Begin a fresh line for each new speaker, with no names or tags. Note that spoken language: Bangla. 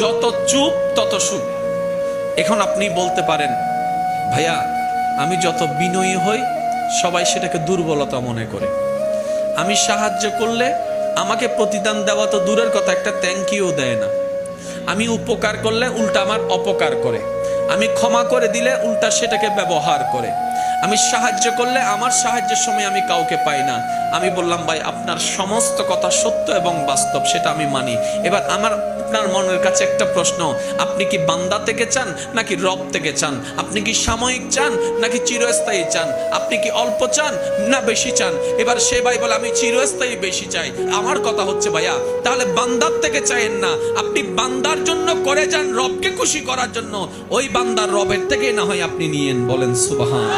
যত চুপ তত সুখ। এখন আপনি বলতে পারেন, ভাইয়া আমি যত বিনয়ী হই সবাই সেটাকে দুর্বলতা মনে করে। আমি সাহায্য করলে আমাকে প্রতিদান দেওয়া তো দূরের কথা, একটা থ্যাংক ইউ দেয় না। আমি উপকার করলে উল্টা আমার অপকার করে। আমি ক্ষমা করে দিলে উল্টা সেটাকে ব্যবহার করে। আমি সাহায্য করলে আমার সাহায্যের সময় আমি কাউকে পাই না। আমি বললাম, ভাই আপনার সমস্ত কথা সত্য এবং বাস্তব, সেটা আমি মানি। এবার আপনার মনের কাছে একটা প্রশ্ন, আপনি কি বান্দা থেকে চান নাকি রব থেকে চান? আপনি কি সাময়িক চান নাকি চিরস্থায়ী চান? আপনি কি অল্প চান না বেশি চান? এবার সে ভাই বলে, আমি চিরস্থায়ী বেশি চাই। আমার কথা হচ্ছে, ভাইয়া তাহলে বান্দার থেকে চাইেন না, আপনি বান্দার জন্য করে যান রবকে খুশি করার জন্য। ওই বান্দার রবের থেকে না হয় আপনি নিয়েন। বলেন সুবহান।